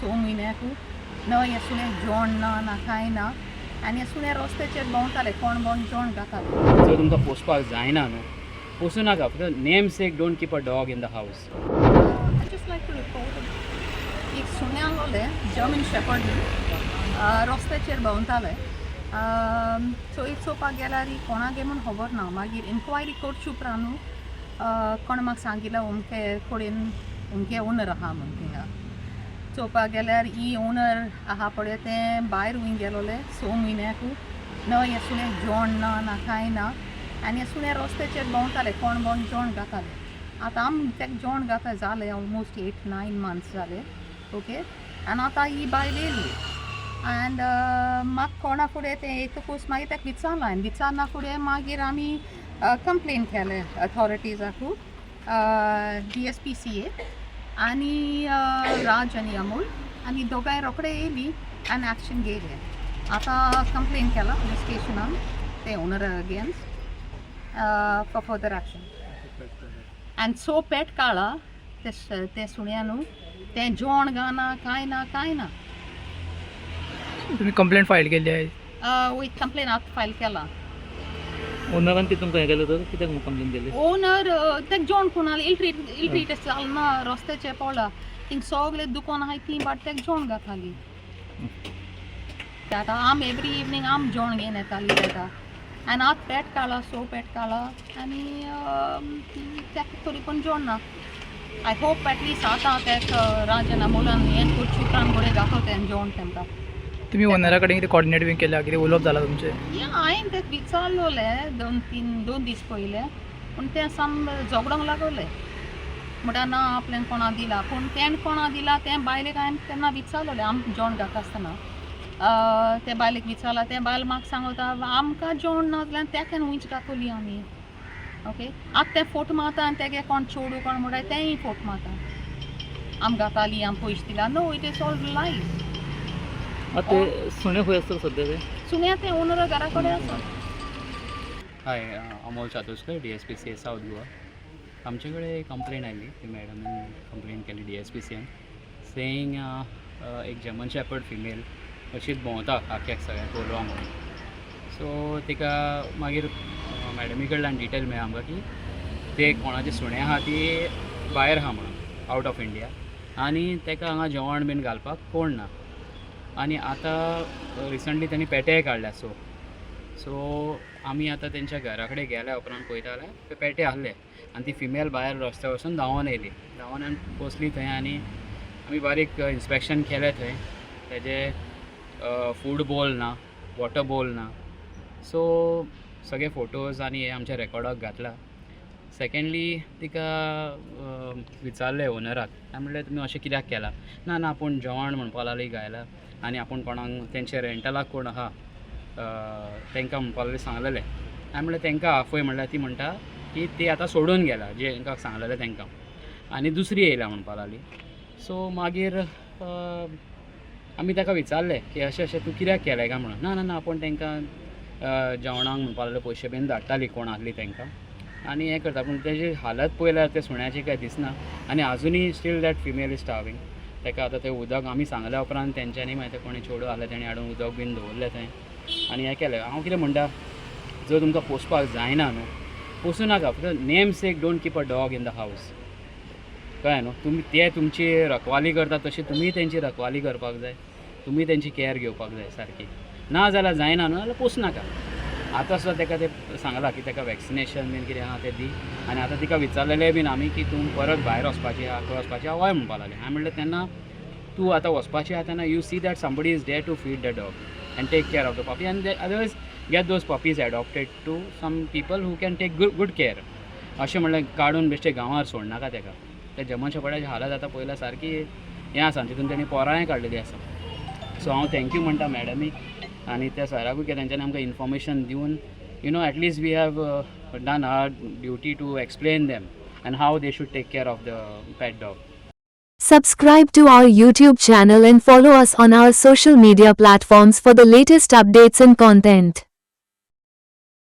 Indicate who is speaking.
Speaker 1: स म्हयन्याकू न हे सुणें जेवण ना कांय ना आनी हे सुणें रस्त्याचेर भोंवताले कोण कोण जेवण घाताले.
Speaker 2: जर तुमकां पोसपाक जायना न्हू पोसूं नाका फक्त name sec don't keep a dog in the हावस.
Speaker 1: I just like to report एक सुणें आसलोलें जर्मन शेपर्ड रस्त्याचेर भोंवतालें. चोय चोवपाक गेल्यार कोणागे म्हूण खबर ना. मागीर इन्क्वायरी करची उपरांत कोण म्हाका सांगिल्लें अमके कडेन अमके ओनर आहा म्हूण थिंगा. चोवपाक गेल्यार ही ओनर आहा पळय तें भायर हूंय गेलोलें 6 म्हयन्याकू न हें सुणें जेवण ना कांय ना आनी हे सुणें रस्त्याचेर भोंवताले कोण कोण जेवण घाताले. आतां आमी तेका जेवण घाता जालें ऑलमोस्ट 8-9 months जाले. ओके आनी आतां ही बायल येयली एंड म्हाका कोणा फुडें तें येतकूच मागीर तेका विचारलें विचारना फुडें मागीर आमी कंप्लेन केलें अथॉरिटीजाकू DSPCA आनी राज आनी अमोल आनी दोगांय रोखडे येयली आनी एक्शन घेयलें. आतां कंप्लेन केला पुलीस स्टेशनान ते owner against for further action. आनी सो पेट काळा ते सुण्या न्हू तें जेवण घाना कांय ना.
Speaker 3: तुम्ही कंप्लेंट फायल केली आहे?
Speaker 1: वय कंप्लेन आतां फायल केला.
Speaker 3: ओनरान ती तुमकां हें केलें तर कित्याक कंप्लेन केली?
Speaker 1: ओनर तेका जेवण कोणालें इल ट्रीट जालना रस्त्याचेर पडला थिंग सगळे दुकान आहाय ती बाट तेका जेवण घाताली. आतां आम एवरी इवनिंग आम जेवण घेवन येताली तेका आनी आतां पेट काडला सो पेट काडला आनी तेका तरी पूण जेवण ना. आय होप एटलीस्ट आतां तेका राजन अमोलान हें करची उपरांत बरें घातो तें जेवण तेमकां.
Speaker 3: तुम्ही ओनरा कडेन कितें कॉर्डिनेट बी केल्या कितें उलोवप जाला तुमचें?
Speaker 1: हांवें तेका विचारलोलें 2 दीस पयले पूण तें साम झगडोंक लागोलें म्हणटा ना आपल्यान कोणा दिला पूण तेणें कोणा दिला तें बायलेक हांवें तेन्ना विचारलोलें आम जेवण घाता आसतना ते बायलेक विचारला तें बायल म्हाका सांगता आमकां जेवण ना जाल्यार तेका हुंयच घातोली आमी. ओके आतां तें फोट मारता आनी तेगे कोण चोडू कोण म्हणटा तेंय फोट मारता आम घाताली आम पयशे दिला. No it is all lies.
Speaker 3: आतां ते सुणे खंय आसता सद्या ते?
Speaker 1: सुण्या ते ओनर घरा कडेन आसा.
Speaker 2: हाय अमोल चातुस्कर DSPCA साऊथ गोवा. आमचे कडेन कंप्लेन आयली ती मॅडमान कंप्लेन केली DSPCAन सेईंग एक जर्मन शेपर्ड फिमेल अशीच भोंवता आख्याक सगळ्या कोलवा म्हणून. सो तिका मागीर मॅडमी कडल्यान डिटेल मेळ्ळा आमकां की ते कोणाचे सुणें आहा ती भायर आहा म्हणून आवट ऑफ इंडिया आनी तेका हांगा जेवण बीन घालपाक कोण ना. आनी आतां रिसंटली तेणी पेटेय काडल्या सो आमी आतां तेंच्या घरा कडेन गेल्या उपरांत पळयता जाल्यार ते पेटे आहले आनी ती फिमेल भायर रस्त्या वचून धांवोन येयली आनी पोसली थंय आनी आमी बारीक इन्स्पेक्शन केलें थंय. तेजे फूड बोल ना वॉटर बोल ना सो सगळे फोटोज आनी हे आमच्या रेकॉर्डाक घातला. सेकेंडली तिका विचारलें ओनराक हांवें म्हणलें तुमी अशें कित्याक केलां? ना आपूण जेवण म्हणपा लागली गायला आनी आपूण कोणाक तेंचे रेंटलाक कोण आहा तांकां म्हणपा लागलें सांगलेलें. हांवें म्हणलें तांकां आफय म्हणल्यार ती म्हणटा की ती आतां सोडून गेला जे तांकां सांगलेलें तांकां आनी दुसरी येयल्या म्हणपा लागली. सो मागीर आमी ताका विचारलें की अशें तूं कित्याक केलें काय म्हणून. ना आपूण तांकां जेवणाक म्हणपा लागलें पयशे बीन धाडटाली कोण आहली तांकां आनी हें करता पूण तेजी हालत पळयल्यार ते सुण्याची काय दिसना आनी आजुनूय स्टील दॅट फिमेल इज स्टार्वींग. ताका आतां तें उदक आमी सांगल्या उपरांत तेंच्यांनी मागीर तें कोणी चेडूं आहलें तेणें हाडून उदक बीन दवरलें थंय आनी हें केलें. हांव कितें म्हणटा जर तुमकां पोसपाक जायना न्हू पोसूं नाका फक्त name sec don't keep a dog in the हावस. कळ्ळें न्हू? तुमी ते तुमची रखवाली करता तशी तुमी तेंची रखवाली करपाक जाय. तुमी तेंची कॅर घेवपाक जाय सारकी. ना जाल्यार जायना न्हू जाल्यार पोसूं नाका. आतां सुद्दां ताका तें सांगलां की ताका वॅक्सिनेशन बीन कितें आहा तें दी आनी आतां तिका विचारलेलें बीन आमी की तूं परत भायर वचपाची आहा खंय वचपाची आहा हय म्हणपा लागलें. हांवें म्हणलें तेन्ना तूं आतां वचपाची आहा तेन्ना you see that somebody is there to feed the dog and take care of the puppy and otherwise get those puppies adopted to some people who can take good care. अशें म्हणलें काडून बेश्टे गांवार सोडनाका ताका. त्या जर्मन शेपर्डाची हालत आतां पळयल्यार सारकी हें आसा तितून तेणी पोरांय काडलेलीं आसा. सो हांव थँक्यू म्हणटा मॅडमीक आनी त्या सराकूय की तेंच्यांनी आमकां इन्फॉर्मेशन दिवन at least we have done our duty to explain them and how they should take care of the pet dog.
Speaker 4: Subscribe to our YouTube channel and follow us on our social media platforms for the latest updates and content.